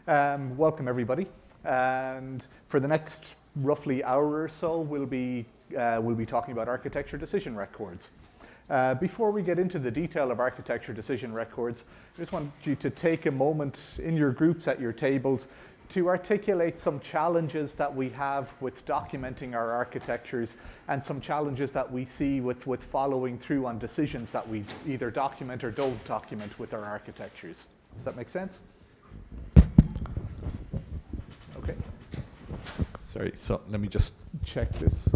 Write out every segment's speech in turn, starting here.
Welcome everybody. And for the next roughly hour or so, we'll be talking about architecture decision records. Before we get into the detail of architecture decision records, I just want you to take a moment in your groups at your tables to articulate some challenges that we have with documenting our architectures and some challenges that we see with following through on decisions that we either document or don't document with our architectures. Does that make sense? Okay. Sorry, so let me just check this.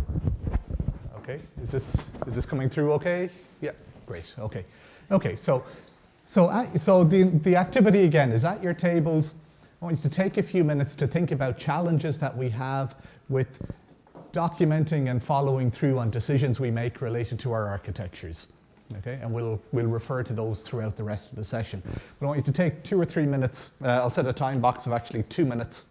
Okay, is this coming through okay? Yeah, great, okay. Okay, so the activity again is at your tables. I want you to take a few minutes to think about challenges that we have with documenting and following through on decisions we make related to our architectures. Okay, and we'll refer to those throughout the rest of the session. But I want you to take 2 or 3 minutes. I'll set a time box of actually 2 minutes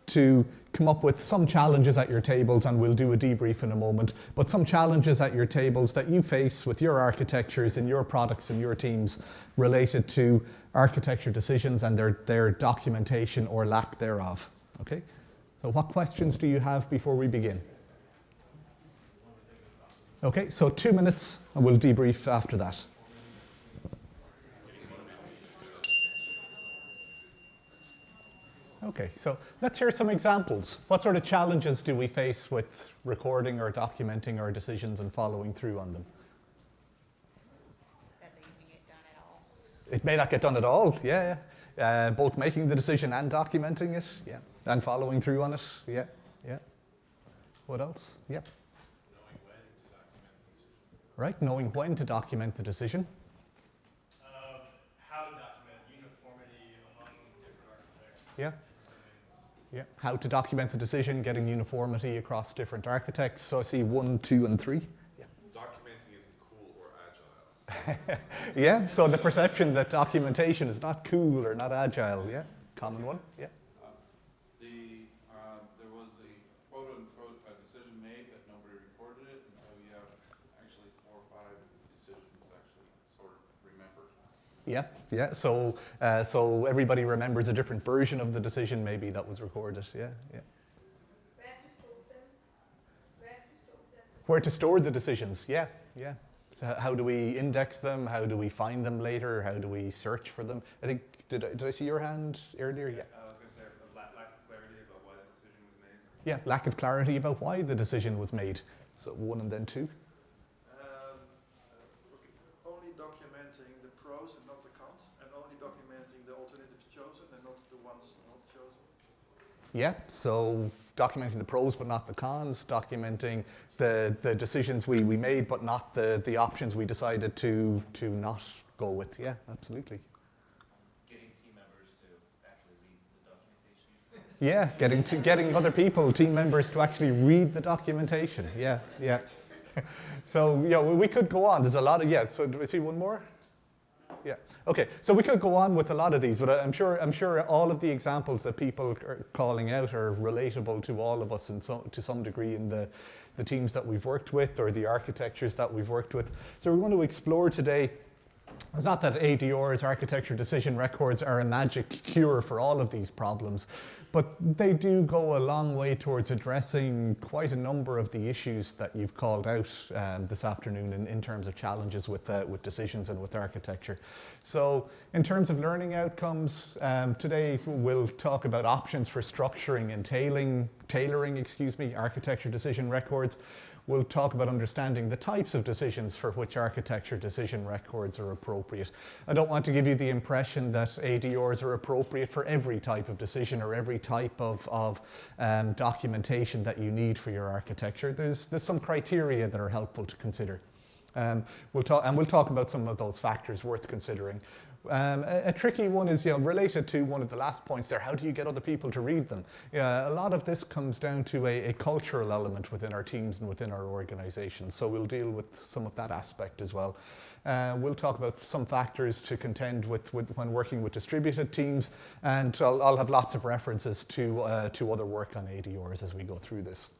to come up with some challenges at your tables, and we'll do a debrief in a moment, but some challenges at your tables that you face with your architectures and your products and your teams related to architecture decisions and their documentation or lack thereof. Okay? So what questions do you have before we begin? Okay, so 2 minutes and we'll debrief after that. Okay, so let's hear some examples. What sort of challenges do we face with recording or documenting our decisions and following through on them? That they even get done at all. It may not get done at all, yeah. Both making the decision and documenting it, yeah. And following through on it, yeah, yeah. What else? Yeah. Knowing when to document the decision. Right, knowing when to document the decision. How to document uniformity among different architects. Yeah. Yeah, how to document the decision, getting uniformity across different architects. So I see 1, 2, and 3. Yeah. Documenting isn't cool or agile. Yeah, so the perception that documentation is not cool or not agile, yeah, common one, yeah. There was a quote-unquote decision made, but nobody recorded it, and so you have actually 4 or 5 decisions actually sort of remembered. Yeah, yeah. So everybody remembers a different version of the decision maybe that was recorded. Yeah, yeah. Where to store the decisions? Yeah, yeah. So how do we index them? How do we find them later? How do we search for them? I think did I see your hand earlier? Yeah. I was going to say lack of clarity about why the decision was made. Yeah, lack of clarity about why the decision was made. So 1 and then 2. Only documenting the pros and not the cons, and only documenting the alternatives chosen and not the ones not chosen. Yeah, so documenting the pros but not the cons, documenting the decisions we made but not the options we decided to not go with. Yeah, absolutely. Getting team members to actually read the documentation. Yeah, getting other people, team members, to actually read the documentation. Yeah, yeah. So yeah, we could go on. There's a lot of, yeah, so do we see one more? Yeah, okay, so we could go on with a lot of these, but I'm sure all of the examples that people are calling out are relatable to all of us to some degree in the teams that we've worked with or the architectures that we've worked with. So we're going to explore today. It's not that ADRs, architecture decision records, are a magic cure for all of these problems, but they do go a long way towards addressing quite a number of the issues that you've called out this afternoon in terms of challenges with decisions and with architecture. So in terms of learning outcomes, today we'll talk about options for structuring and tailoring architecture decision records. We'll talk about understanding the types of decisions for which architecture decision records are appropriate. I don't want to give you the impression that ADRs are appropriate for every type of decision or every type of documentation that you need for your architecture. There's some criteria that are helpful to consider. We'll talk about some of those factors worth considering. A tricky one is related to one of the last points there. How do you get other people to read them? A lot of this comes down to a cultural element within our teams and within our organizations. So we'll deal with some of that aspect as well. We'll talk about some factors to contend with when working with distributed teams, and I'll have lots of references to other work on ADRs as we go through this.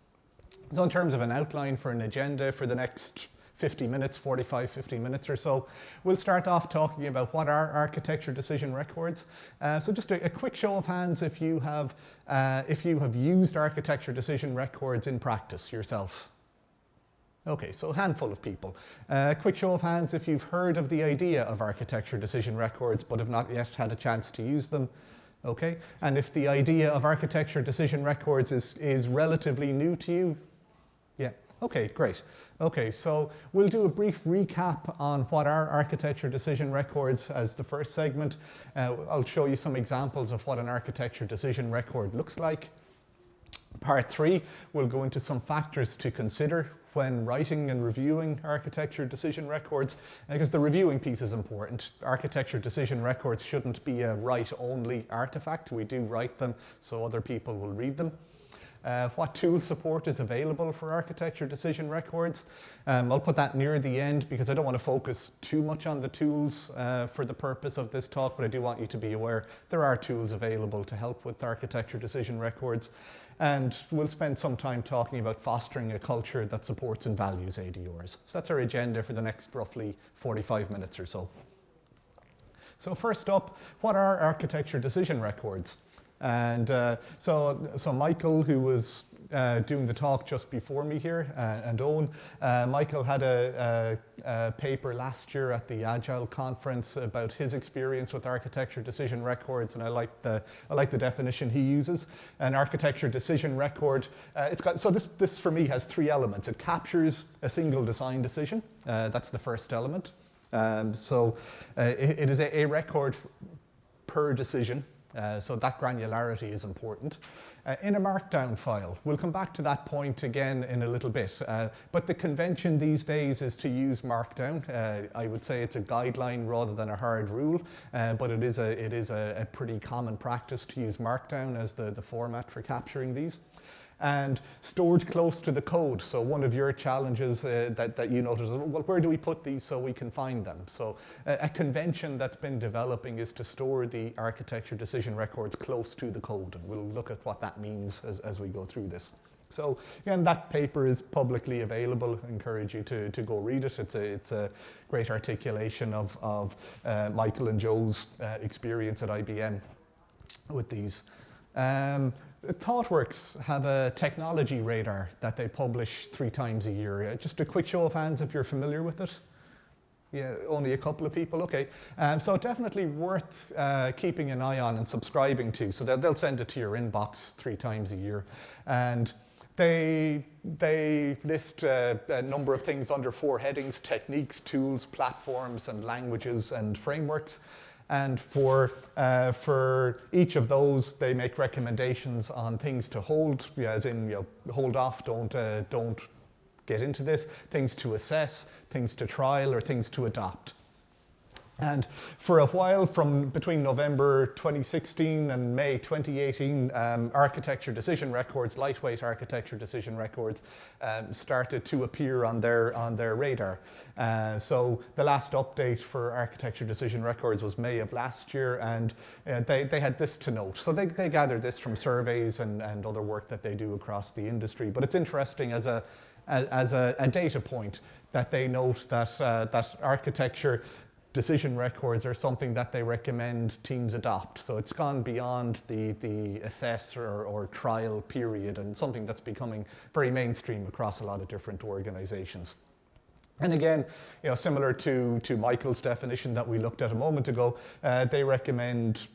So in terms of an outline for an agenda for the next 50 minutes, 45, 50 minutes or so. We'll start off talking about what are architecture decision records. So just a quick show of hands if you have used architecture decision records in practice yourself. Okay, so a handful of people. Quick show of hands if you've heard of the idea of architecture decision records but have not yet had a chance to use them. Okay, and if the idea of architecture decision records is relatively new to you, yeah, okay, great. Okay, so we'll do a brief recap on what are architecture decision records as the first segment. I'll show you some examples of what an architecture decision record looks like. Part 3, we'll go into some factors to consider when writing and reviewing architecture decision records, because the reviewing piece is important. Architecture decision records shouldn't be a write-only artifact. We do write them so other people will read them. What tool support is available for architecture decision records? I'll put that near the end because I don't want to focus too much on the tools for the purpose of this talk, but I do want you to be aware there are tools available to help with architecture decision records. And we'll spend some time talking about fostering a culture that supports and values ADRs. So that's our agenda for the next roughly 45 minutes or so. So first up, what are architecture decision records? And so Michael, who was doing the talk just before me here, and Owen, Michael had a paper last year at the Agile conference about his experience with architecture decision records, and I like the definition he uses. An architecture decision record, this for me has 3 elements. It captures a single design decision. That's the first element. It is a record per decision. So that granularity is important. In a markdown file, we'll come back to that point again in a little bit, but the convention these days is to use markdown. I would say it's a guideline rather than a hard rule, but it is a pretty common practice to use markdown as the format for capturing these. And stored close to the code. So one of your challenges that you noticed, well, where do we put these so we can find them? So a convention that's been developing is to store the architecture decision records close to the code. And we'll look at what that means as we go through this. So again, that paper is publicly available. I encourage you to go read it. It's a great articulation of Michael and Joe's experience at IBM with these. ThoughtWorks have a technology radar that they publish 3 times a year. Just a quick show of hands if you're familiar with it. Yeah, only a couple of people, okay. So definitely worth keeping an eye on and subscribing to. So they'll send it to your inbox 3 times a year. And they list a number of things under 4 headings: techniques, tools, platforms, and languages and frameworks. And for each of those, they make recommendations on things to hold, as in, hold off, don't get into this, things to assess, things to trial, or things to adopt. And for a while, from between November 2016 and May 2018, architecture decision records, lightweight architecture decision records, started to appear on their radar. So the last update for architecture decision records was May of last year, and they had this to note. So they gathered this from surveys and other work that they do across the industry. But it's interesting as a data point that they note that architecture decision records are something that they recommend teams adopt. So it's gone beyond the assess or trial period, and something that's becoming very mainstream across a lot of different organizations. And again, similar to Michael's definition that we looked at a moment ago, they recommend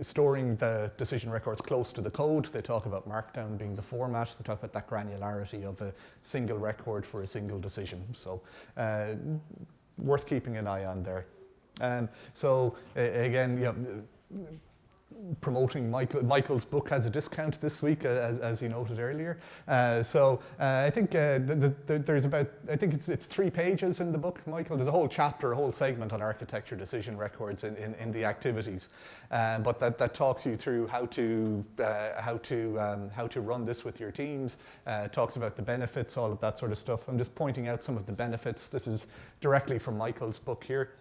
storing the decision records close to the code. They talk about Markdown being the format. They talk about that granularity of a single record for a single decision. So worth keeping an eye on there. So again, promoting Michael's book has a discount this week, as he noted earlier. I think there's about, I think it's 3 pages in the book, Michael. There's a whole chapter, a whole segment on architecture decision records in the activities, but that talks you through how to run this with your teams. Talks about the benefits, all of that sort of stuff. I'm just pointing out some of the benefits. This is directly from Michael's book here.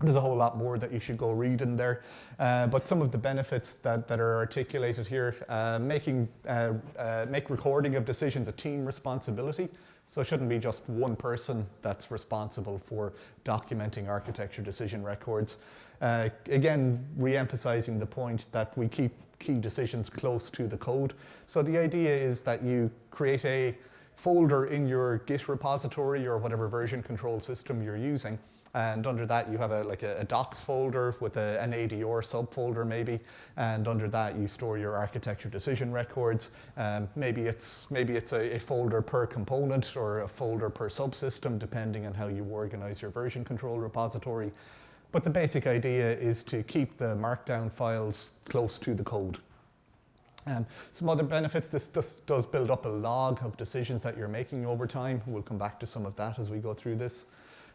There's a whole lot more that you should go read in there, but some of the benefits that are articulated here, make recording of decisions a team responsibility. So it shouldn't be just one person that's responsible for documenting architecture decision records. Again, re-emphasizing the point that we keep key decisions close to the code. So the idea is that you create a folder in your Git repository or whatever version control system you're using. And under that, you have a docs folder with an ADR subfolder maybe. And under that, you store your architecture decision records. Maybe it's a folder per component or a folder per subsystem, depending on how you organize your version control repository. But the basic idea is to keep the markdown files close to the code. Some other benefits, this does build up a log of decisions that you're making over time. We'll come back to some of that as we go through this.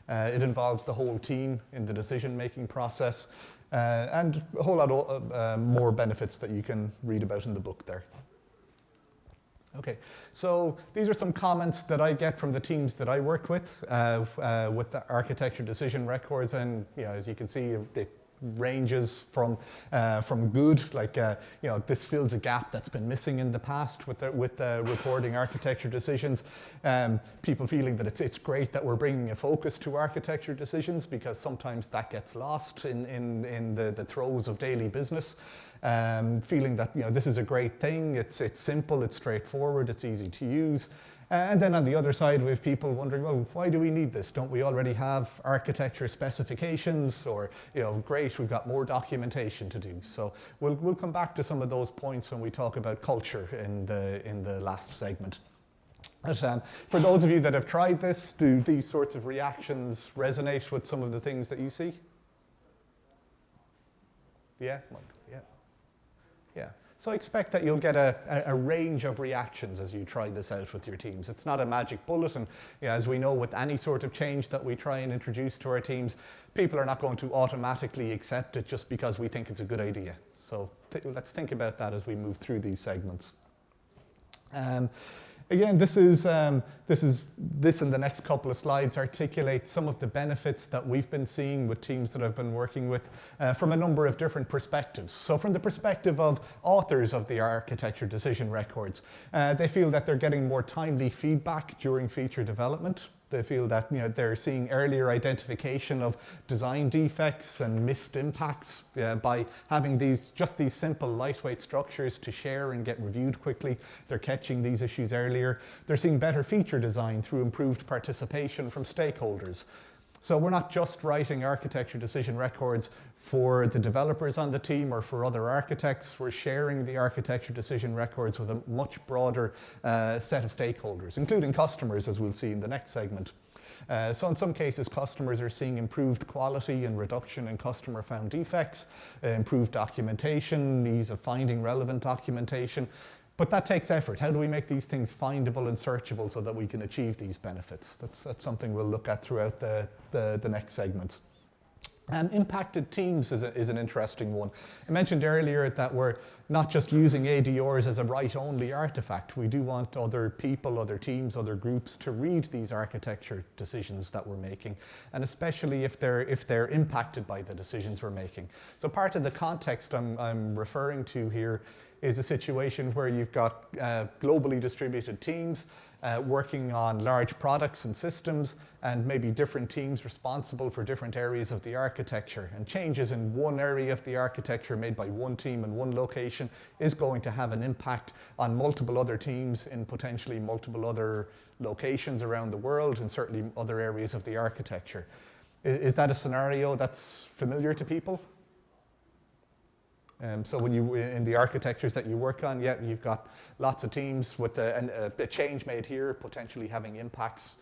It involves the whole team in the decision-making process, and a whole lot of more benefits that you can read about in the book there. Okay, so these are some comments that I get from the teams that I work with the architecture decision records, and as you can see, it ranges from good, like this fills a gap that's been missing in the past with recording architecture decisions. People feeling that it's great that we're bringing a focus to architecture decisions, because sometimes that gets lost in the throes of daily business. Feeling that this is a great thing, it's simple, it's straightforward, it's easy to use. And then on the other side, we have people wondering, well, why do we need this? Don't we already have architecture specifications? Or, great, we've got more documentation to do. So we'll come back to some of those points when we talk about culture in the last segment. But, for those of you that have tried this, do these sorts of reactions resonate with some of the things that you see? Yeah? Yeah. Yeah. So I expect that you'll get a range of reactions as you try this out with your teams. It's not a magic bullet, and as we know with any sort of change that we try and introduce to our teams, people are not going to automatically accept it just because we think it's a good idea. So let's think about that as we move through these segments. Again, this and the next couple of slides articulate some of the benefits that we've been seeing with teams that I've been working with from a number of different perspectives. So from the perspective of authors of the architecture decision records, they feel that they're getting more timely feedback during feature development. They feel that they're seeing earlier identification of design defects and missed impacts by having these simple lightweight structures to share and get reviewed quickly. They're catching these issues earlier. They're seeing better feature design through improved participation from stakeholders. So we're not just writing architecture decision records for the developers on the team or for other architects. We're sharing the architecture decision records with a much broader set of stakeholders, including customers, as we'll see in the next segment. So in some cases, customers are seeing improved quality and reduction in customer-found defects, improved documentation, ease of finding relevant documentation. But that takes effort. How do we make these things findable and searchable so that we can achieve these benefits? That's something we'll look at throughout the next segments. Impacted teams is an interesting one. I mentioned earlier that we're not just using ADRs as a write-only artifact. We do want other people, other teams, other groups to read these architecture decisions that we're making, and especially if they're impacted by the decisions we're making. So part of the context I'm referring to here is a situation where you've got globally distributed teams working on large products and systems, and maybe different teams responsible for different areas of the architecture. And changes in one area of the architecture made by one team in one location is going to have an impact on multiple other teams in potentially multiple other locations around the world, and certainly other areas of the architecture. Is that a scenario that's familiar to people? So when in the architectures that you work on, you've got lots of teams with a change made here, potentially having impacts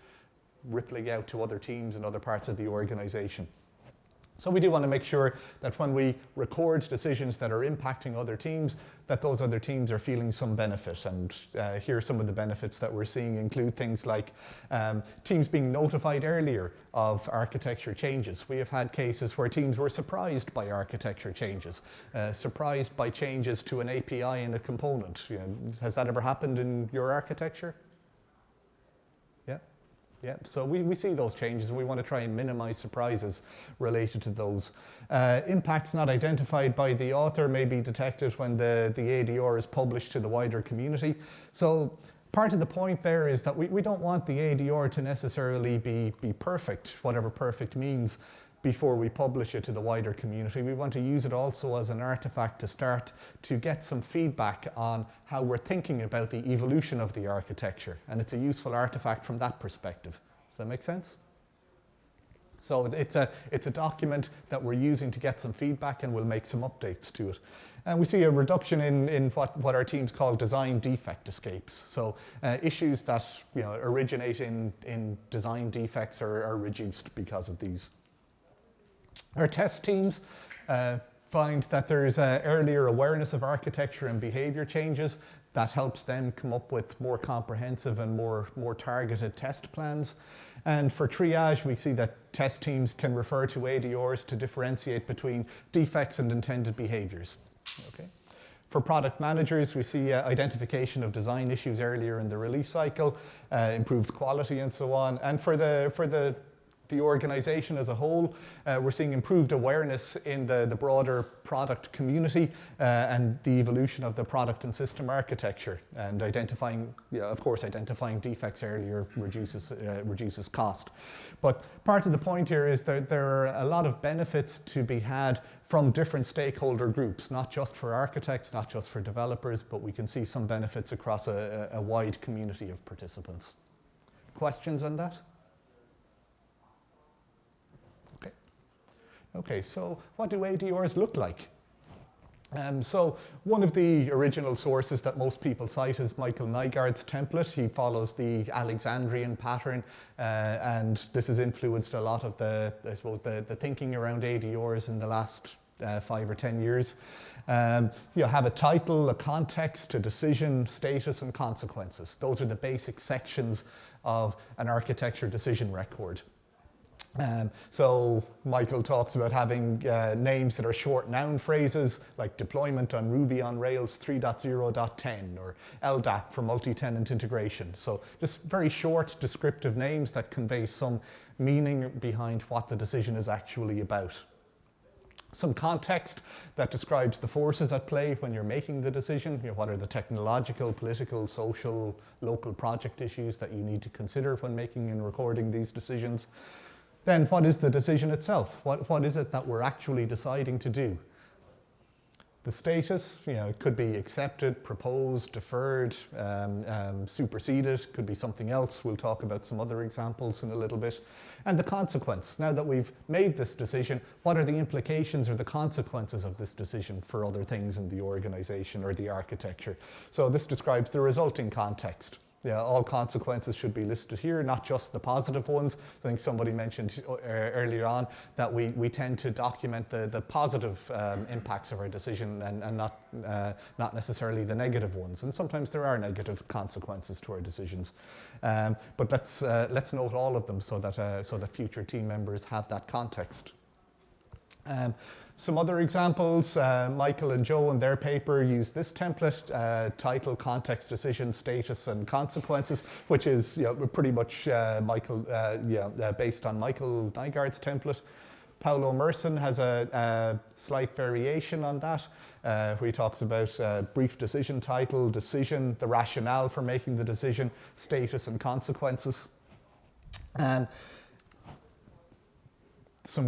rippling out to other teams and other parts of the organization. So we do want to make sure that when we record decisions that are impacting other teams, that those other teams are feeling some benefit. And here are some of the benefits that we're seeing include things like teams being notified earlier of architecture changes. We have had cases where teams were surprised by architecture changes, surprised by changes to an API in a component. Has that ever happened in your architecture? Yeah, so we see those changes, and we want to try and minimize surprises related to those. Impacts not identified by the author may be detected when the ADR is published to the wider community. So Part of the point there is that we don't want the ADR to necessarily be perfect, whatever perfect means, before we publish it to the wider community. We want to use it also as an artifact to start to get some feedback on how we're thinking about the evolution of the architecture. And it's a useful artifact from that perspective. Does that make sense? So it's a document that we're using to get some feedback, and we'll make some updates to it. And we see a reduction in what our teams call design defect escapes. So issues that originate in design defects are reduced because of these. Our test teams find that there's earlier awareness of architecture and behavior changes that helps them come up with more comprehensive and more targeted test plans. And for triage, we see that test teams can refer to ADRs to differentiate between defects and intended behaviors. Okay. For product managers, we see identification of design issues earlier in the release cycle, improved quality and so on. And for the organization as a whole, we're seeing improved awareness in the broader product community and the evolution of the product and system architecture, and identifying defects earlier reduces cost. But part of the point here is that there are a lot of benefits to be had from different stakeholder groups, not just for architects, not just for developers, but we can see some benefits across a wide community of participants. Questions on that? Okay, so what do ADRs look like? So one of the original sources that most people cite is Michael Nygaard's template. He follows the Alexandrian pattern, and this has influenced a lot of the thinking around ADRs in the last 5 or 10 years. You have a title, a context, a decision, status, and consequences. Those are the basic sections of an architecture decision record. So Michael talks about having names that are short noun phrases like deployment on Ruby on Rails 3.0.10 or LDAP for multi-tenant integration. So just very short descriptive names that convey some meaning behind what the decision is actually about. Some context that describes the forces at play when you're making the decision. What are the technological, political, social, local project issues that you need to consider when making and recording these decisions. Then what is the decision itself? What is it that we're actually deciding to do? The status, it could be accepted, proposed, deferred, superseded, could be something else. We'll talk about some other examples in a little bit. And the consequence. Now that we've made this decision, what are the implications or the consequences of this decision for other things in the organization or the architecture? So this describes the resulting context. Yeah, all consequences should be listed here, not just the positive ones. I think somebody mentioned earlier on that we tend to document the positive impacts of our decision and not necessarily the negative ones. And sometimes there are negative consequences to our decisions. But let's note all of them so that future team members have that context. Some other examples, Michael and Joe in their paper use this template, title, context, decision, status, and consequences, which is pretty much based on Michael Nygaard's template. Paolo Merson has a slight variation on that, where he talks about brief decision title, decision, the rationale for making the decision, status, and consequences. Some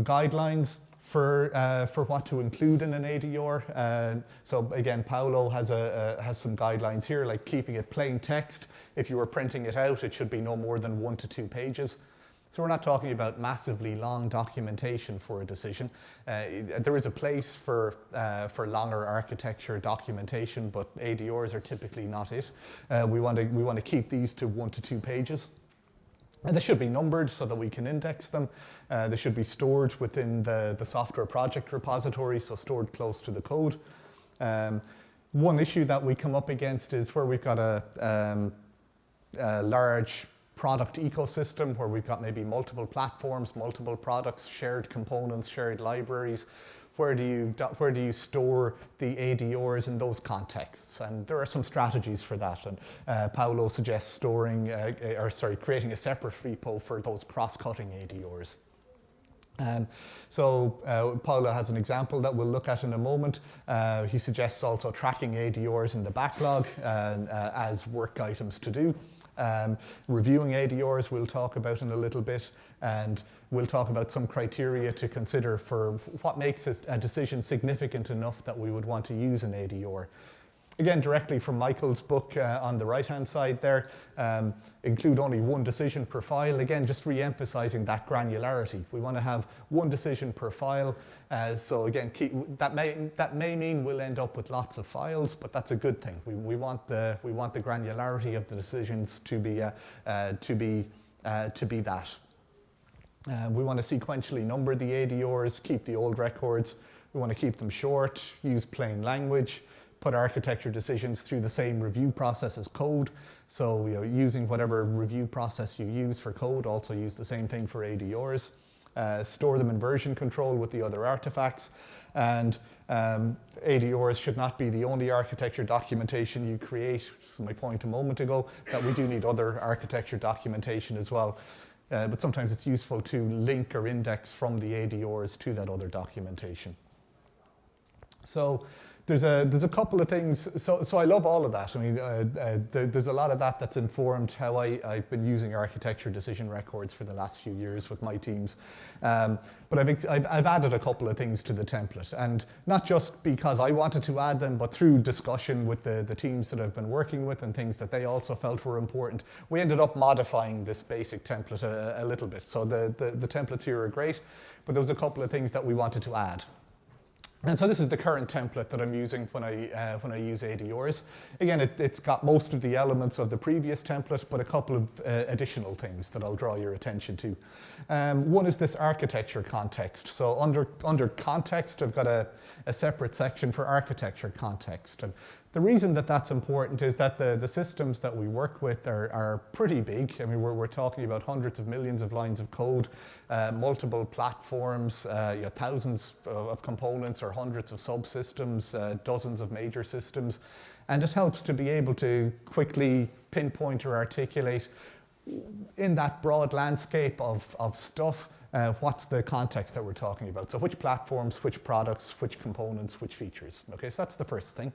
guidelines for what to include in an ADR. So again, Paolo has some guidelines here, like keeping it plain text. If you were printing it out, it should be no more than 1 to 2 pages. So we're not talking about massively long documentation for a decision. There is a place for longer architecture documentation, but ADRs are typically not it. We want to keep these to 1 to 2 pages. And they should be numbered so that we can index them. They should be stored within the software project repository, so stored close to the code. One issue that we come up against is where we've got a large product ecosystem, where we've got maybe multiple platforms, multiple products, shared components, shared libraries. Where do you store the ADRs in those contexts? And there are some strategies for that. And Paolo suggests creating a separate repo for those cross-cutting ADRs. Paolo has an example that we'll look at in a moment. He suggests also tracking ADRs in the backlog as work items to do. Reviewing ADRs we'll talk about in a little bit, and we'll talk about some criteria to consider for what makes a decision significant enough that we would want to use an ADR. Again, directly from Michael's book on the right-hand side there, include only one decision per file. Again, just re-emphasizing that granularity. We want to have one decision per file. So again, that may mean we'll end up with lots of files, but that's a good thing. We want the granularity of the decisions to be that. We want to sequentially number the ADRs, keep the old records. We want to keep them short, use plain language, put architecture decisions through the same review process as code. So using whatever review process you use for code, also use the same thing for ADRs. Store them in version control with the other artifacts. And ADRs should not be the only architecture documentation you create. My point a moment ago, that we do need other architecture documentation as well. But sometimes it's useful to link or index from the ADRs to that other documentation. So there's a couple of things, so I love all of that. I mean, there's a lot of that's informed how I've been using architecture decision records for the last few years with my teams. But I've added a couple of things to the template, and not just because I wanted to add them, but through discussion with the teams that I've been working with and things that they also felt were important. We ended up modifying this basic template a little bit. So the templates here are great, but there was a couple of things that we wanted to add. And so this is the current template that I'm using when I use ADRs. Again, it's got most of the elements of the previous template, but a couple of additional things that I'll draw your attention to. One is this architecture context. So under context, I've got a separate section for architecture context. And the reason that that's important is that the systems that we work with are pretty big. I mean, we're talking about hundreds of millions of lines of code, multiple platforms, thousands of components or hundreds of subsystems, dozens of major systems. And it helps to be able to quickly pinpoint or articulate in that broad landscape of stuff, what's the context that we're talking about. So which platforms, which products, which components, which features. Okay, so that's the first thing.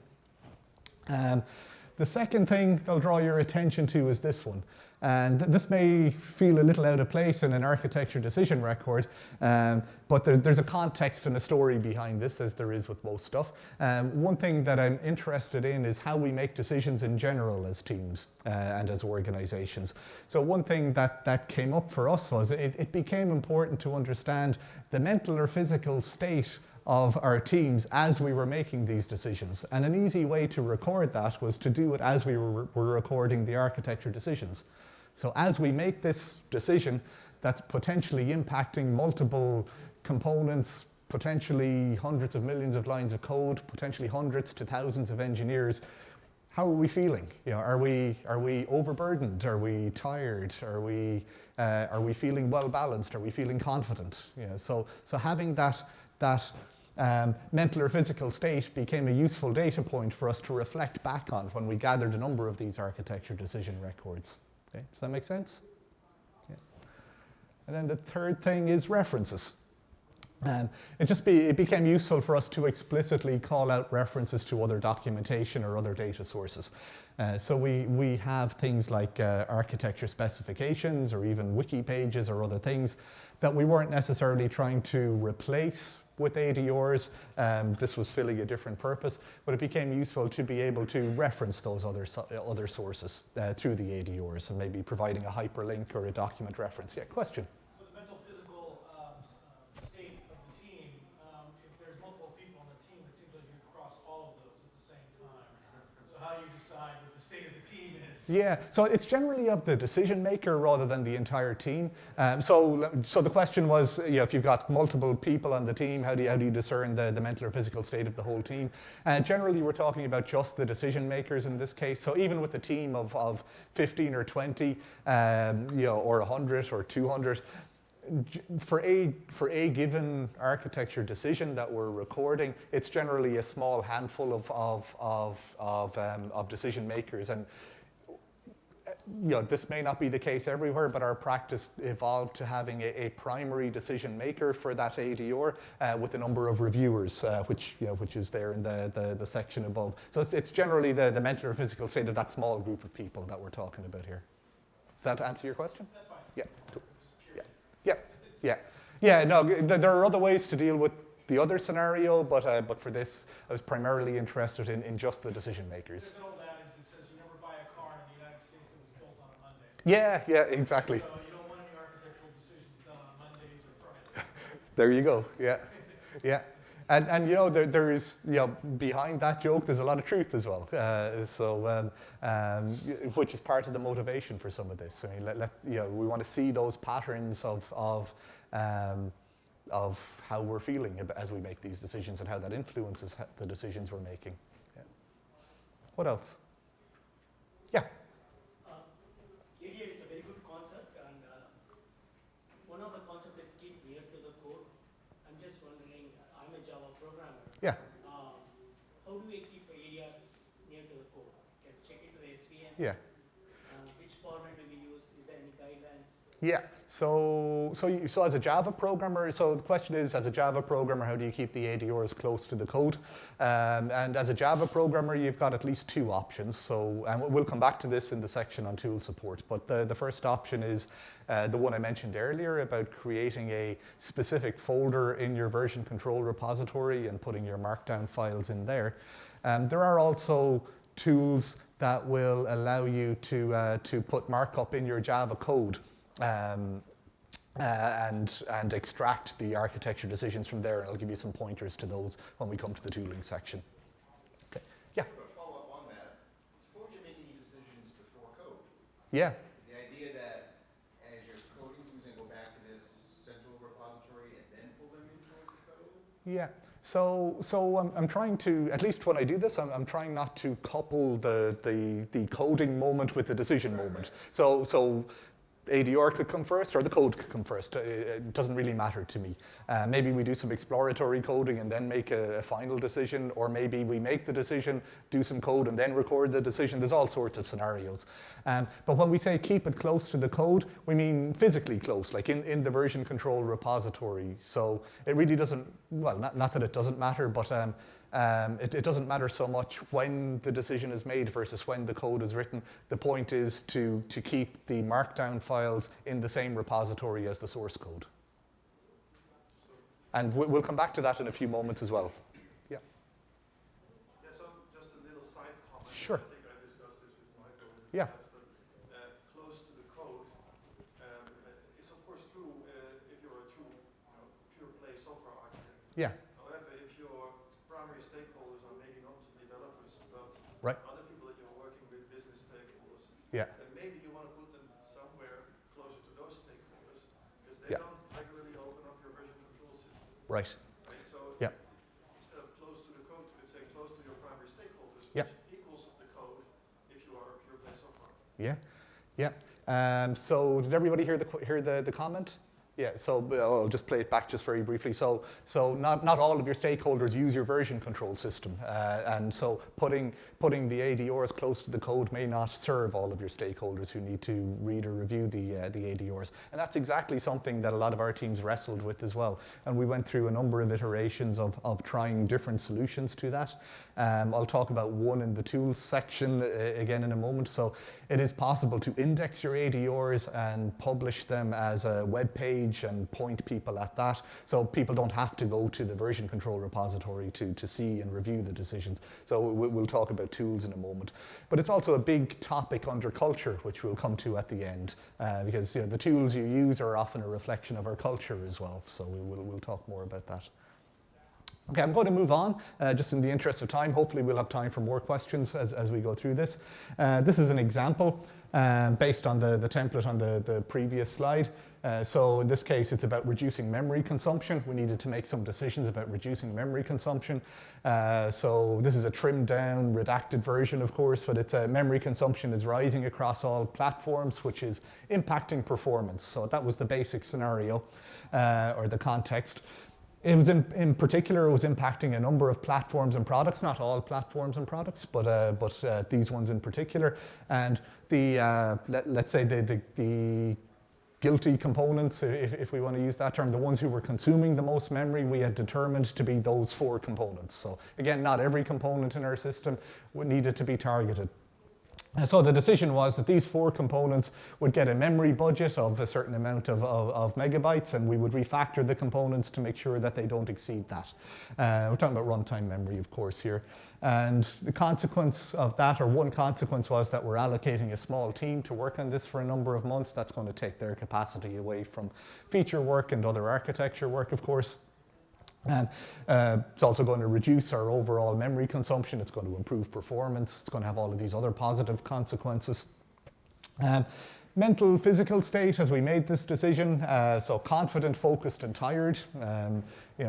The second thing they'll draw your attention to is this one. And this may feel a little out of place in an architecture decision record, but there's a context and a story behind this, as there is with most stuff. One thing that I'm interested in is how we make decisions in general as teams and as organizations. So one thing that came up for us was it became important to understand the mental or physical state of our teams as we were making these decisions. And an easy way to record that was to do it as we were recording the architecture decisions. So as we make this decision that's potentially impacting multiple components, potentially hundreds of millions of lines of code, potentially hundreds to thousands of engineers, how are we feeling? Are we overburdened? Are we tired? Are we feeling well balanced? Are we feeling confident? So having that mental or physical state became a useful data point for us to reflect back on when we gathered a number of these architecture decision records. Okay, does that make sense? Yeah. And then the third thing is references. It became useful for us to explicitly call out references to other documentation or other data sources. So we have things like architecture specifications or even wiki pages or other things that we weren't necessarily trying to replace with ADRs. This was filling a different purpose, but it became useful to be able to reference those other sources through the ADRs and maybe providing a hyperlink or a document reference. Yeah, question? So the mental physical state of the team, if there's multiple people on the team, it seems like you cross all of those at the same time. So how do you decide what the state of the team is? Yeah, so it's generally of the decision maker rather than the entire team. So the question was, if you've got multiple people on the team, how do you discern the mental or physical state of the whole team? Generally, we're talking about just the decision makers in this case. So even with a team of 15 or 20, or 100 or 200, for a given architecture decision that we're recording, it's generally a small handful of decision makers. And this may not be the case everywhere, but our practice evolved to having a primary decision maker for that ADR with a number of reviewers, which is there in the section above. So it's generally the mental or physical state of that small group of people that we're talking about here. Does that answer your question? That's fine. Yeah. Cool. Yeah. No, there are other ways to deal with the other scenario, but for this, I was primarily interested in just the decision makers. There's an old adage that says you never buy a car in the United States that was built on a Monday. Yeah, exactly. So you don't want any architectural decisions done on Mondays or Fridays. There you go. Yeah. And there is behind that joke, there's a lot of truth as well. Which is part of the motivation for some of this. I mean, we want to see those patterns of how we're feeling as we make these decisions and how that influences the decisions we're making. Yeah. What else? Yeah. ADR is a very good concept, and one of the concepts is keep near to the code. I'm just wondering, I'm a Java programmer. Yeah. How do we keep ADRs near to the code? Can check it to the SVN? Yeah. Which format do we use? Is there any guidelines? Yeah. So as a Java programmer, so the question is, as a Java programmer, how do you keep the ADRs close to the code? And as a Java programmer, you've got at least two options. So, and we'll come back to this in the section on tool support. But the first option is the one I mentioned earlier about creating a specific folder in your version control repository and putting your markdown files in there. There are also tools that will allow you to put markup in your Java code. And extract the architecture decisions from there. I'll give you some pointers to those when we come to the tooling section. Okay. Yeah. A follow up on that. Suppose you're making these decisions before code. Yeah. Is the idea that as you're coding, someone's going to go back to this central repository and then pull them into the code? Yeah. So I'm trying to, at least when I do this, I'm trying not to couple the coding moment with the decision moment. So ADR could come first or the code could come first. It doesn't really matter to me. Maybe we do some exploratory coding and then make a final decision, or maybe we make the decision, do some code and then record the decision. There's all sorts of scenarios. But when we say keep it close to the code, we mean physically close, like in the version control repository. So it really doesn't, well, not that it doesn't matter, but it doesn't matter so much when the decision is made versus when the code is written. The point is to keep the markdown files in the same repository as the source code. And we'll come back to that in a few moments as well. Yeah. Yeah, so just a little side comment. Sure. I think I discussed this with Michael. Yeah. Close to the code is of course true if you're a true pure play software architect. Yeah. However, if your primary stakeholders are maybe not developers, but Right. other people that you're working with, business stakeholders, Yeah. then maybe you want to put them somewhere closer to those stakeholders because they Yeah. don't regularly open up your version control system. Right. Right? So Yeah. instead of close to the code, let's say close to your primary stakeholders, Yeah. which equals the code if you are a pure play software. Yeah. So did everybody hear the comment? Yeah, so I'll just play it back just very briefly. So not all of your stakeholders use your version control system. And so putting the ADRs close to the code may not serve all of your stakeholders who need to read or review the ADRs. And that's exactly something that a lot of our teams wrestled with as well. And we went through a number of iterations of trying different solutions to that. I'll talk about one in the tools section again in a moment. So it is possible to index your ADRs and publish them as a web page and point people at that. So people don't have to go to the version control repository to see and review the decisions. So we'll talk about tools in a moment. But it's also a big topic under culture, which we'll come to at the end, because the tools you use are often a reflection of our culture as well. So we'll talk more about that. Okay, I'm going to move on, just in the interest of time. Hopefully we'll have time for more questions as we go through this. This is an example based on the template on the previous slide. So in this case, it's about reducing memory consumption. We needed to make some decisions about reducing memory consumption. So this is a trimmed down, redacted version, of course, but it's memory consumption is rising across all platforms, which is impacting performance. So that was the basic scenario, or the context. It was in particular, it was impacting a number of platforms and products, not all platforms and products, but these ones in particular. And let's say the guilty components, if we want to use that term, the ones who were consuming the most memory, we had determined to be those 4 components. So again, not every component in our system needed to be targeted. And so the decision was that these 4 components would get a memory budget of a certain amount of megabytes, and we would refactor the components to make sure that they don't exceed that. We're talking about runtime memory, of course, here. And the consequence of that, or one consequence, was that we're allocating a small team to work on this for a number of months. That's going to take their capacity away from feature work and other architecture work, of course. And it's also going to reduce our overall memory consumption. It's going to improve performance. It's going to have all of these other positive consequences. Mental, physical state as we made this decision. So confident, focused, and tired.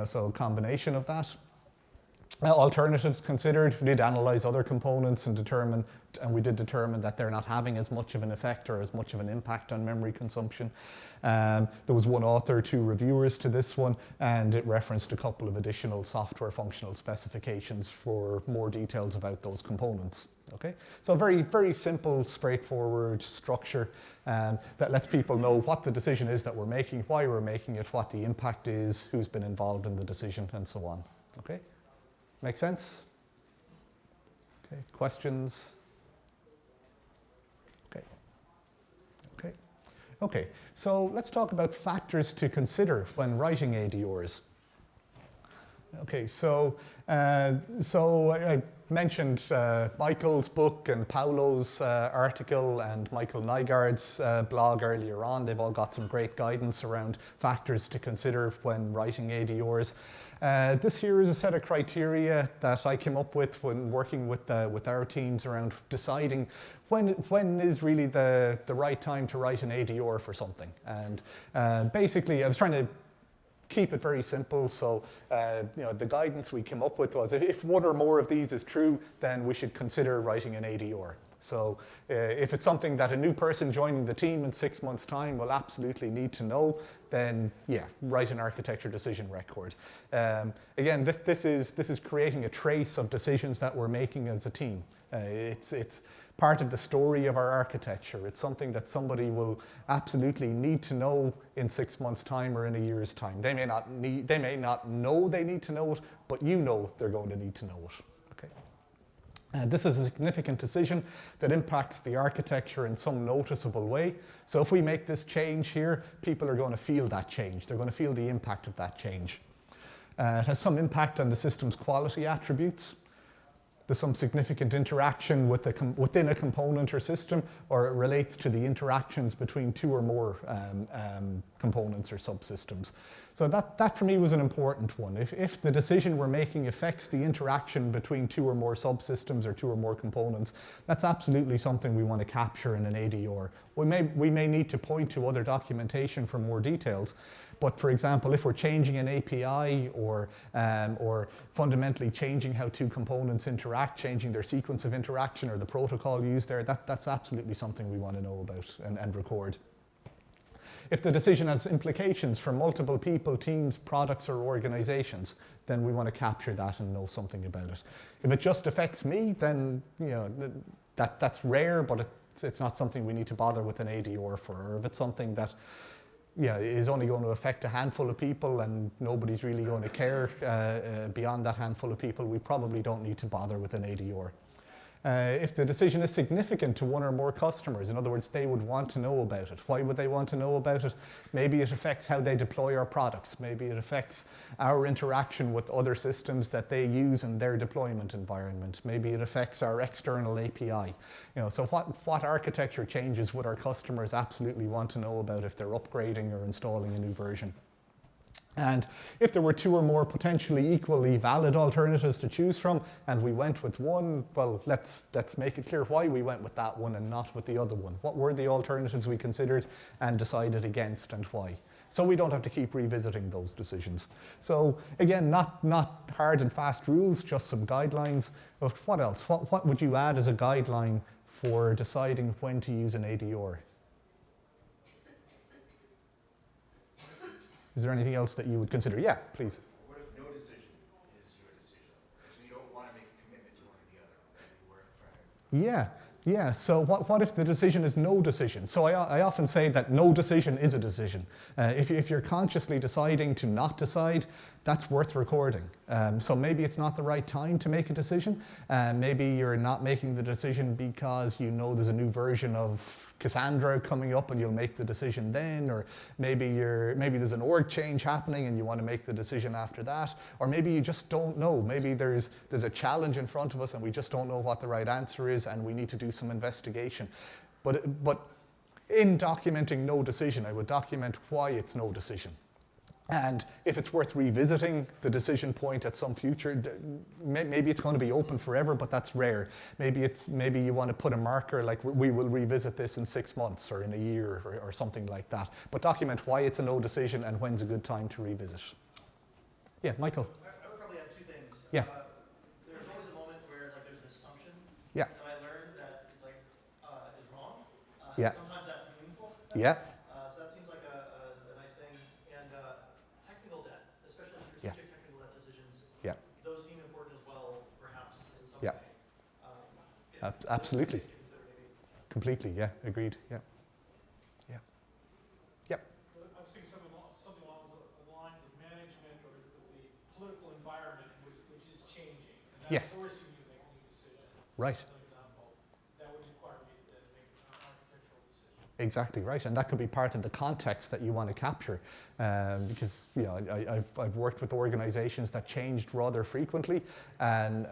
So a combination of that. Alternatives considered. We did analyze other components and we did determine that they're not having as much of an effect or as much of an impact on memory consumption. There was 1 author, 2 reviewers to this one, and it referenced a couple of additional software functional specifications for more details about those components. Okay, so very, very simple, straightforward structure that lets people know what the decision is that we're making, why we're making it, what the impact is, who's been involved in the decision, and so on. Okay. Make sense? Okay, questions? Okay, so let's talk about factors to consider when writing ADRs. Okay, so I mentioned Michael's book and Paolo's article and Michael Nygaard's blog earlier on. They've all got some great guidance around factors to consider when writing ADRs. This here is a set of criteria that I came up with when working with our teams around deciding when is really the right time to write an ADR for something. And basically, I was trying to keep it very simple. So, the guidance we came up with was if 1 or more of these is true, then we should consider writing an ADR. So if it's something that a new person joining the team in 6 months' time will absolutely need to know, then yeah, write an architecture decision record. Again, this is creating a trace of decisions that we're making as a team. It's part of the story of our architecture. It's something that somebody will absolutely need to know in 6 months' time or in a year's time. They may not know they need to know it, but you know they're going to need to know it. This is a significant decision that impacts the architecture in some noticeable way. So if we make this change here, people are going to feel that change. They're going to feel the impact of that change. It has some impact on the system's quality attributes. There's some significant interaction within a component or system, or it relates to the interactions between 2 or more components or subsystems. So that for me was an important one. If the decision we're making affects the interaction between 2 or more subsystems or 2 or more components, that's absolutely something we want to capture in an ADR. We may need to point to other documentation for more details, but for example, if we're changing an API or fundamentally changing how 2 components interact, changing their sequence of interaction or the protocol used there, that's absolutely something we want to know about and record. If the decision has implications for multiple people, teams, products, or organizations, then we want to capture that and know something about it. If it just affects me, then that's rare, but it's not something we need to bother with an ADR for. Or if it's something that is only going to affect a handful of people and nobody's really going to care beyond that handful of people, we probably don't need to bother with an ADR. If the decision is significant to 1 or more customers, in other words, they would want to know about it. Why would they want to know about it? Maybe it affects how they deploy our products. Maybe it affects our interaction with other systems that they use in their deployment environment. Maybe it affects our external API. So what architecture changes would our customers absolutely want to know about if they're upgrading or installing a new version? And if there were 2 or more potentially equally valid alternatives to choose from, and we went with one, well, let's make it clear why we went with that one and not with the other one. What were the alternatives we considered and decided against, and why? So we don't have to keep revisiting those decisions. So again, not hard and fast rules, just some guidelines. But what else? What would you add as a guideline for deciding when to use an ADR? Is there anything else that you would consider? Yeah, please. What if no decision is your decision? So you don't want to make a commitment to one or the other? That you weren't trying to... Yeah, Yeah, so what if the decision is no decision? So I often say that no decision is a decision. If you're consciously deciding to not decide, that's worth recording. So maybe it's not the right time to make a decision. Maybe you're not making the decision because you know there's a new version of Cassandra coming up and you'll make the decision then, or maybe there's an org change happening and you want to make the decision after that, or maybe you just don't know. Maybe there's a challenge in front of us and we just don't know what the right answer is and we need to do some investigation. But in documenting no decision, I would document why it's no decision. And if it's worth revisiting the decision point at some future, maybe it's going to be open forever, but that's rare. Maybe you want to put a marker like we will revisit this in 6 months or in a year or something like that. But document why it's a no decision and when's a good time to revisit. Yeah, Michael. I would probably add two things. Yeah. There's always a moment where like there's an assumption Yeah. that I learned that is like is wrong. Yeah. Sometimes that's meaningful. Yeah. So that seems like a nice thing. And technical debt, especially Yeah. strategic technical debt decisions. Yeah. Those seem important as well, perhaps in some Yeah. way. Absolutely. To consider maybe. Completely, yeah, agreed, yeah. Yeah. Yep. I was thinking something along the lines of management or the political environment which is changing. And Yes. that's forcing you to make a new decision. Right. As an example, that would require me to make an architectural decision. Exactly right, and that could be part of the context that you want to capture, because I've worked with organisations that changed rather frequently, and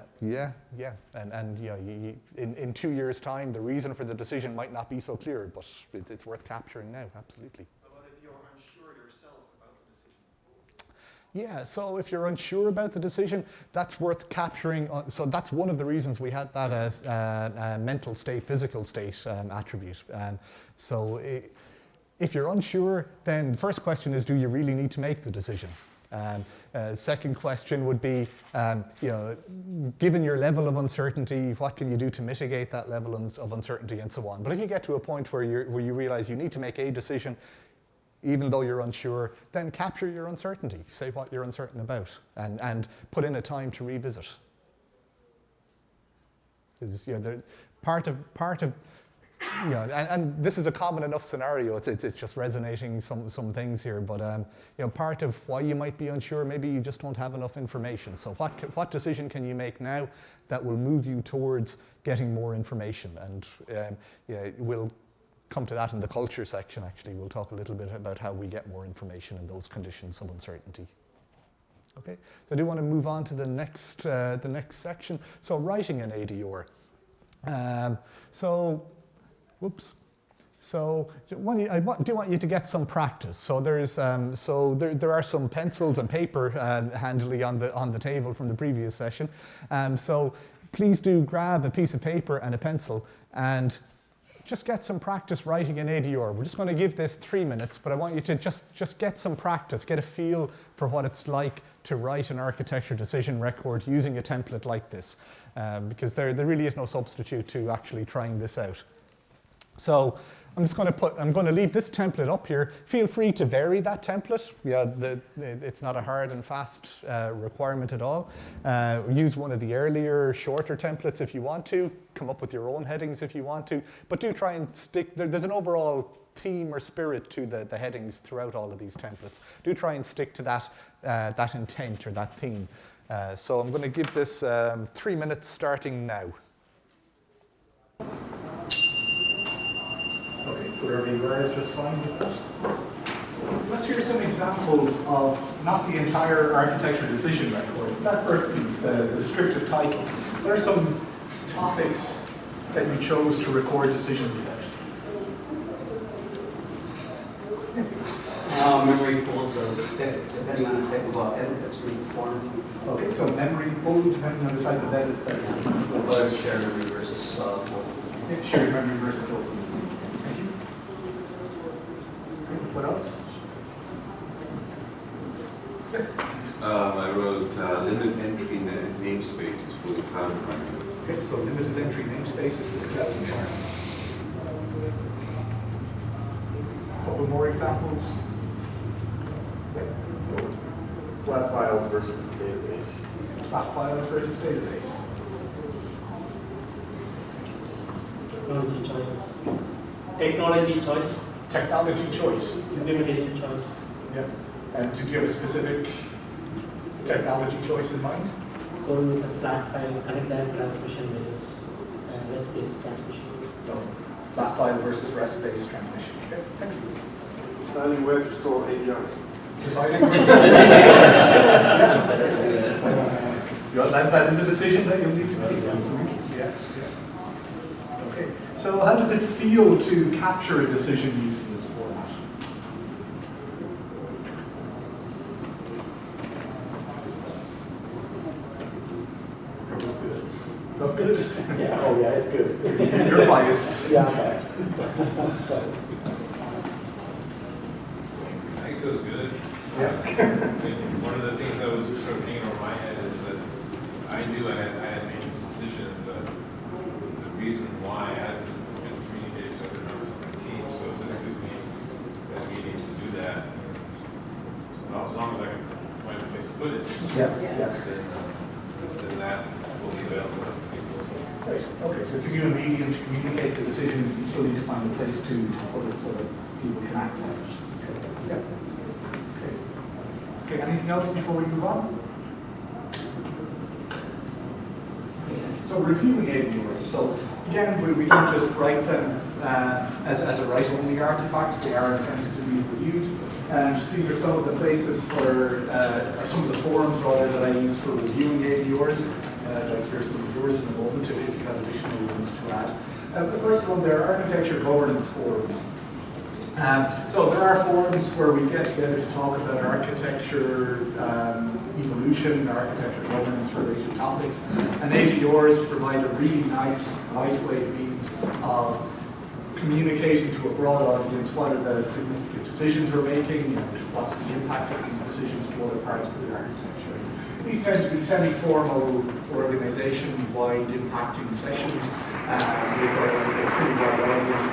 in 2 years' time, the reason for the decision might not be so clear, but it's worth capturing now. Absolutely. How about if you're unsure yourself about the decision? Yeah, so if you're unsure about the decision, that's worth capturing. So that's one of the reasons we had that as mental state, physical state attribute. So if you're unsure, then the first question is, do you really need to make the decision? Second question would be, given your level of uncertainty, what can you do to mitigate that level of uncertainty and so on. But if you get to a point where you realize you need to make a decision, even though you're unsure, then capture your uncertainty. Say what you're uncertain about and put in a time to revisit. Because part of and this is a common enough scenario. It's just resonating some things here. But part of why you might be unsure, maybe you just don't have enough information. So what decision can you make now that will move you towards getting more information? And we'll come to that in the culture section. Actually, we'll talk a little bit about how we get more information in those conditions of uncertainty. Okay, so I do want to move on to the next section. So writing an ADR. So I do want you to get some practice. So there are some pencils and paper handily on the table from the previous session. So please do grab a piece of paper and a pencil and just get some practice writing an ADR. We're just going to give this 3 minutes, but I want you to just get some practice, get a feel for what it's like to write an architecture decision record using a template like this, because there really is no substitute to actually trying this out. So I'm going to leave this template up here. Feel free to vary that template. It's not a hard and fast requirement at all. Use one of the earlier, shorter templates if you want to. Come up with your own headings if you want to. But do try and stick, there's an overall theme or spirit to the headings throughout all of these templates. Do try and stick to that intent or that theme. So I'm going to give this 3 minutes starting now. Okay, wherever you are is just fine with that. So let's hear some examples of not the entire architecture decision record. That first piece, the descriptive title. There are some topics that you chose to record decisions about. Memory pools, depending on the type of edit that's being performed. Okay, so memory pool, depending on the type of edit that's Whether it's shared memory versus local. shared memory versus local. Thank you. What else? I wrote limited entry namespaces for the cloud environment. Okay, so limited entry namespaces for the cloud environment. A couple more examples. Flat files versus database. Flat files versus database. technology choices. Technology choice, Technology choice. implementation choice. Yeah. And did you have a specific technology choice in mind? Go with a flat file, connect that transmission versus REST-based transmission. No. Flat file versus REST-based transmission. Okay, thank you. Deciding where to store ADRs. Deciding where to that is a decision that you'll need to make. Absolutely. Yes. Yeah. Okay. So how did it feel to capture a decision using this format? It was good. Felt good? Yeah, oh yeah, it's good. You're biased. Yeah, I'm biased. Just so. I think it feels good. Yeah. One of the things that was sort of hanging over my head is that I knew I had made this decision, but the reason why hasn't been communicated to other members of my team. So this gives me that meeting to do that. So as long as I can find a place to put it, Yeah. then that will be available to people. So. Right. Okay. So it gives you a medium to communicate the decision. You still need to find a place to put it so that people can access it. Okay. Yeah. Okay. Okay. Anything else before we move on? So reviewing ADRs. So again, we don't just write them as a write-only artifact. They are intended to be reviewed. And these are some of the places where, or some of the forums rather, that I use for reviewing ADRs. I'd like to hear some of yours in a moment if you have additional ones to add. The first one, there are architecture governance forums. So there are forums where we get together to talk about architecture evolution, architecture governance related topics, and ADRs provide a really nice, lightweight means of communicating to a broad audience what are the significant decisions we're making, what's the impact of these decisions to other parts of the architecture. These tend to be semi-formal organization-wide impacting sessions with a pretty wide audience.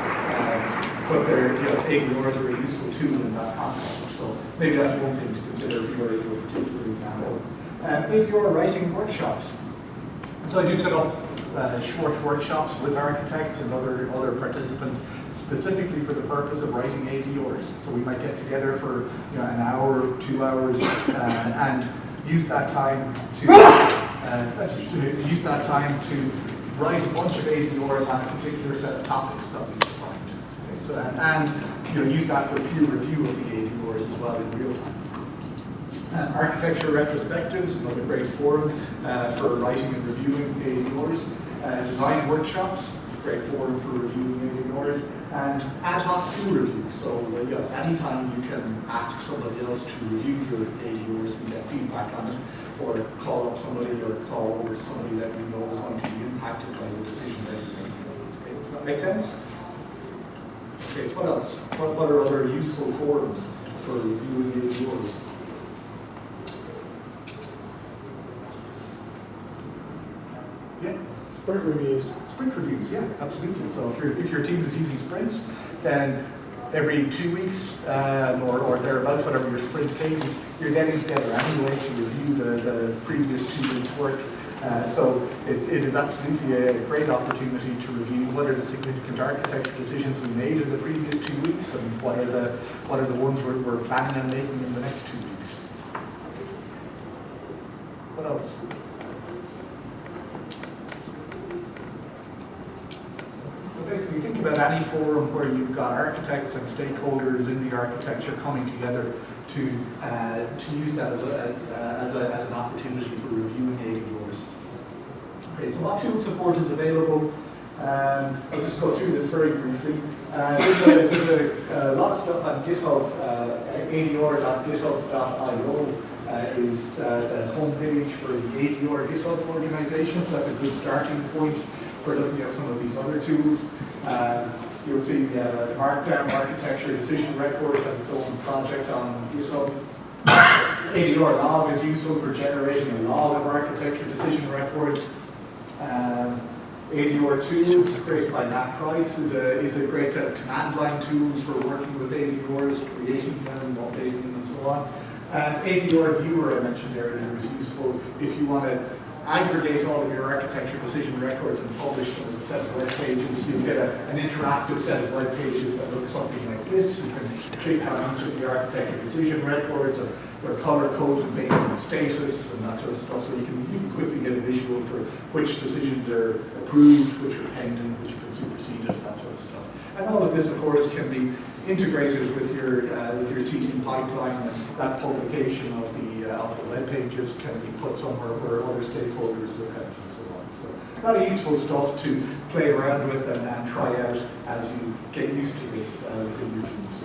But they're, ADRs are a useful tool in that context. So maybe that's one thing to consider if you were to do a particular example. ADR writing workshops. So I do set up short workshops with architects and other participants specifically for the purpose of writing ADRs. So we might get together for an hour, 2 hours, and use that time to write a bunch of ADRs on a particular set of topics that we defined. So, and use that for peer review of the ADRs as well in real time. Architecture retrospectives, another great forum for writing and reviewing ADRs. Design workshops, great forum for reviewing ADRs. And ad hoc peer review. So anytime you can ask somebody else to review your ADRs and get feedback on it, or call up somebody or call over somebody that you know is going to be impacted by the decision that you're making. Okay, does that make sense? Okay, what else? What are other useful forums for reviewing ADRs? Yeah. Sprint reviews. Sprint reviews, yeah, absolutely. So if your team is using sprints, then every 2 weeks or thereabouts, whatever your sprint cadence, you're getting together anyway to review the previous 2 weeks' work. So it is absolutely a great opportunity to review what are the significant architecture decisions we made in the previous 2 weeks and what are the ones we're planning on making in the next 2 weeks. What else? Basically, think about any forum where you've got architects and stakeholders in the architecture coming together to use that as an opportunity for reviewing ADRs. Okay, so what tool support is available? I'll just go through this very briefly. There's a lot of stuff on GitHub. ADR.github.io is the homepage for the ADR GitHub organization, so that's a good starting point for looking at some of these other tools. You'll see Markdown Architecture Decision Records has its own project on GitHub. ADR log is useful for generating a log of architecture decision records. ADR tools created by Nat Price is a great set of command line tools for working with ADRs, creating them, updating them, and so on. And ADR Viewer I mentioned earlier is useful if you want to aggregate all of your architecture decision records and publish them as a set of web pages. You get an interactive set of web pages that look something like this. You can click on each of the architecture decision records, and they're color coded based on status and that sort of stuff. So you can quickly get a visual for which decisions are approved, which are pending, which have been superseded, that sort of stuff. And all of this, of course, can be integrated with your seeding pipeline, and that publication of the web pages can be put somewhere where other stakeholders look at it and so on. So a lot of useful stuff to play around with and try out as you get used to this within your teams.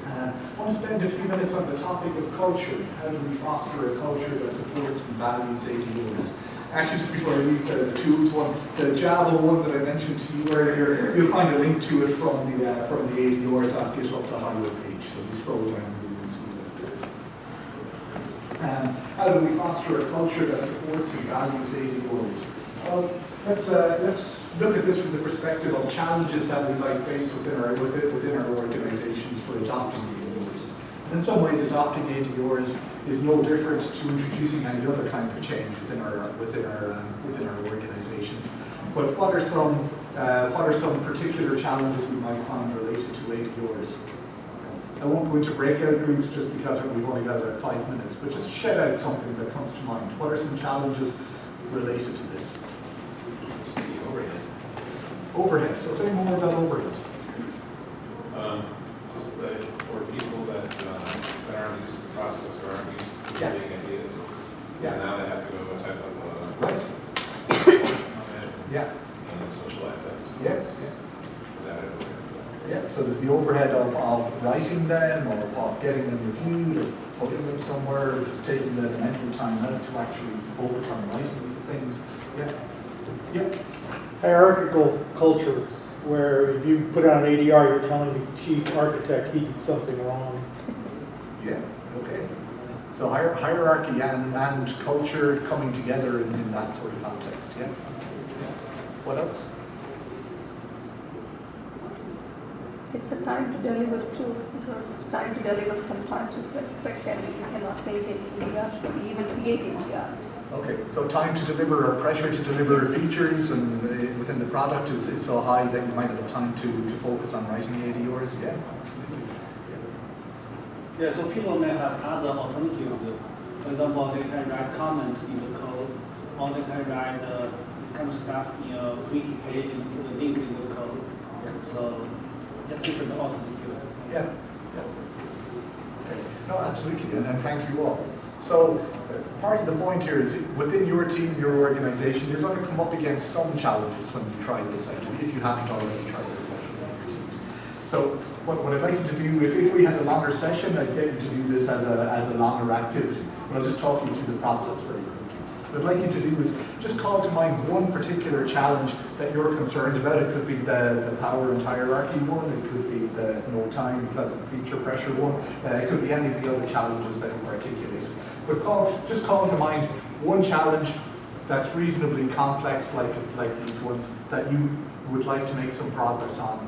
I want to spend a few minutes on the topic of culture. How do we foster a culture that supports and values ADRs? Actually, just before I leave the tools one, the Java one that I mentioned to you earlier, you'll find a link to it from the ADR.github.io page. So we scroll down and you can see that. How do we foster a culture that supports and values ADRs? Well, let's look at this from the perspective of challenges that we might face within our organizations for adopting ADRs. And in some ways, adopting ADRs is no different to introducing any other kind of change within our organizations. But what are some particular challenges we might find related to ADRs? I won't go into breakout groups just because we've only got about 5 minutes, but just shed out something that comes to mind. What are some challenges related to this? Just the overhead. Overhead. So say more about overhead. Just for people that aren't used to the process or aren't used to creating ideas. Yeah. And now they have to go type of Right. Yeah. and socialize that. So Yes. that Yeah. So there's the overhead of writing them, or of getting them reviewed, or putting them somewhere, or just taking the mental time out to actually focus on writing these things. Yeah. Yeah. Hierarchical cultures, where if you put out an ADR, you're telling the chief architect he did something wrong. Yeah. Okay. So hierarchy and culture coming together in that sort of context. Yeah. What else? It's a time to deliver too, because time to deliver sometimes is very quick and you cannot make any ADRs or even create ADRs. Okay, so time to deliver or pressure to deliver features and within the product is so high that you might have time to focus on writing ADRs. Yeah, absolutely. Yeah, so people may have other alternatives. For example, they can write comments in the code, or they can write this kind of stuff in a wiki page and put a link in the code. So just different alternatives. Yeah. Okay. No, absolutely, and thank you all. So part of the point here is within your team, your organization, you're going to come up against some challenges when you try this out, if you haven't already tried this out with your teams. So what I'd like you to do, if we had a longer session, I'd get you to do this as a longer activity. But I'll just talk you through the process very quickly. What I'd like you to do is just call to mind one particular challenge that you're concerned about. It could be the power and hierarchy one. It could be the no time because of feature pressure one. It could be any of the other challenges that you've articulated. But just call to mind one challenge that's reasonably complex, like these ones, that you would like to make some progress on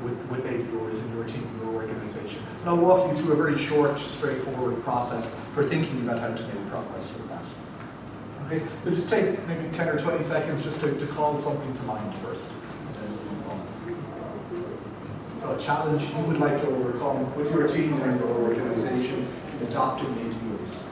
with ADRs in your team, your organization. And I'll walk you through a very short, straightforward process for thinking about how to make progress with that. Okay, so just take maybe 10 or 20 seconds just to call something to mind first. So a challenge you would like to overcome with your team or your organization in adopting ADRs.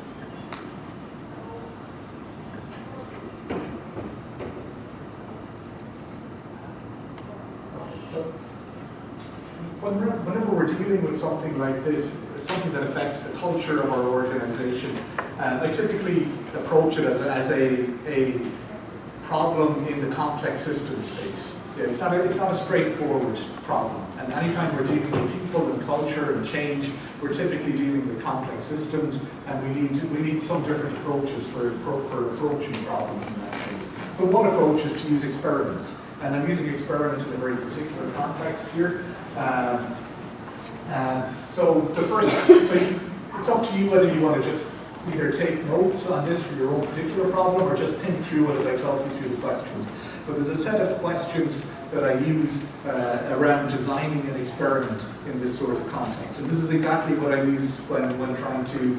Whenever we're dealing with something like this, something that affects the culture of our organization, I typically approach it as a problem in the complex system space. Yeah, it's not a straightforward problem. And anytime we're dealing with people and culture and change, we're typically dealing with complex systems, and we need some different approaches for approaching problems in that case. So one approach is to use experiments. And I'm using experiment in a very particular context here. So it's up to you whether you want to just either take notes on this for your own particular problem or just think through it as I talk you through the questions. But there's a set of questions that I use around designing an experiment in this sort of context. And this is exactly what I use when trying to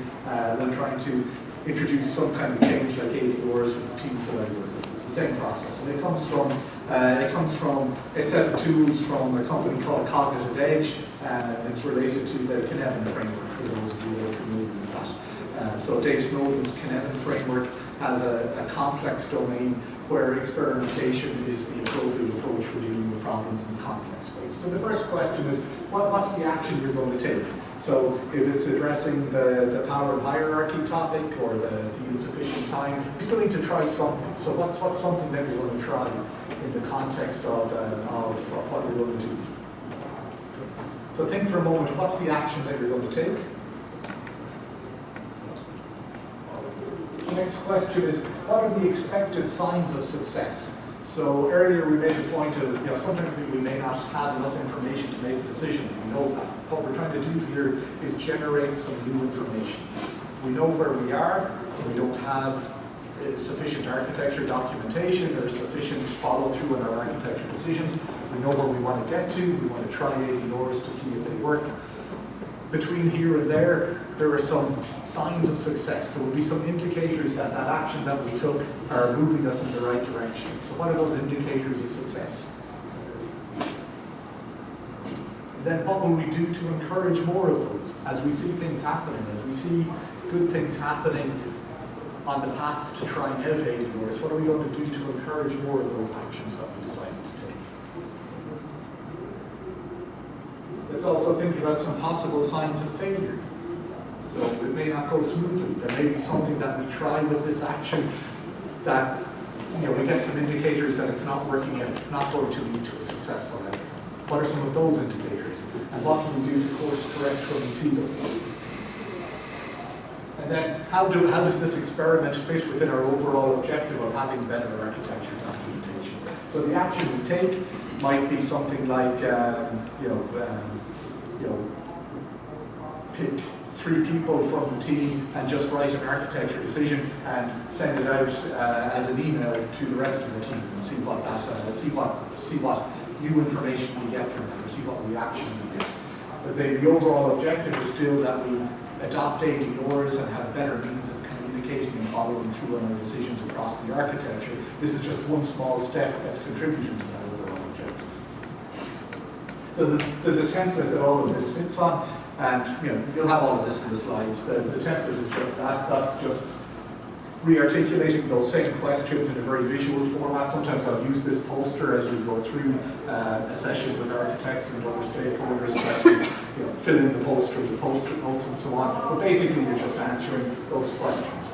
introduce some kind of change like ADRs with the teams that I work with. It's the same process. And it comes from a set of tools from a company called Cognitive Edge, and it's related to the Kinevin framework, for those of you that are familiar with that. So Dave Snowden's Kinevin framework has a complex domain where experimentation is the appropriate approach for dealing with problems in complex ways. So the first question is, what's the action you're going to take? So if it's addressing the power of hierarchy topic or the insufficient time, you still need to try something. So what's something that you're going to try in the context of what you're going to do? So think for a moment, what's the action that you're going to take? The next question is, what are the expected signs of success? So earlier we made the point of, sometimes we may not have enough information to make a decision. We know that. What we're trying to do here is generate some new information. We know where we are. We don't have sufficient architecture documentation or sufficient follow-through in our architecture decisions. We know where we want to get to. We want to try ADRs to see if they work. Between here and there are some signs of success. There will be some indicators that that action that we took are moving us in the right direction. So what are those indicators of success? Then what will we do to encourage more of those? As we see things happening, as we see good things happening on the path to trying out ADRs, what are we going to do to encourage more of those actions that we decided to take? Let's also think about some possible signs of failure. So it may not go smoothly. There may be something that we try with this action that we get some indicators that it's not working out, it's not going to lead to a successful outcome. What are some of those indicators? And what can we do to course correct when we see those? And then how does this experiment fit within our overall objective of having better architecture documentation? So the action we take might be something like pick 3 people from the team and just write an architecture decision and send it out as an email to the rest of the team and see what new information we get from them, or see what reaction we get. But the overall objective is still that we adopt ADRs and have better means of communicating and following through on our decisions across the architecture. This is just one small step that's contributing to that overall objective. So there's a template that all of this fits on. And you'll have all of this in the slides. The template is just that. That's just re-articulating those same questions in a very visual format. Sometimes I'll use this poster as we go through a session with architects and other stakeholders to actually fill in the poster with the post-it notes and so on. But basically, you're just answering those questions.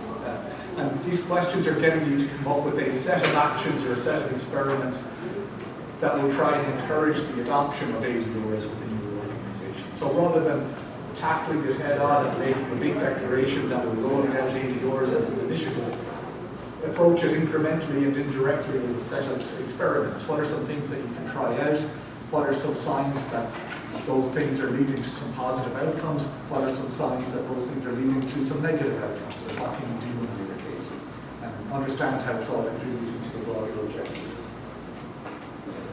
And these questions are getting you to come up with a set of actions or a set of experiments that will try and encourage the adoption of ADRs within your organization. So rather than tackling it head on and making a big declaration that we're rolling out ADRs as an initiative, approach it incrementally and indirectly as a set of experiments. What are some things that you can try out? What are some signs that those things are leading to some positive outcomes? What are some signs that those things are leading to some negative outcomes? And what can you do in either case? And understand how it's all contributing to the broader objective.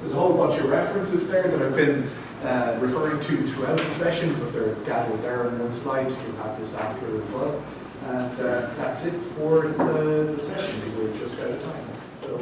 There's a whole bunch of references there that I've been referring to throughout the session, but they're gathered there on one slide. You'll have this after as well. And that's it for the session. We're just out of time. So,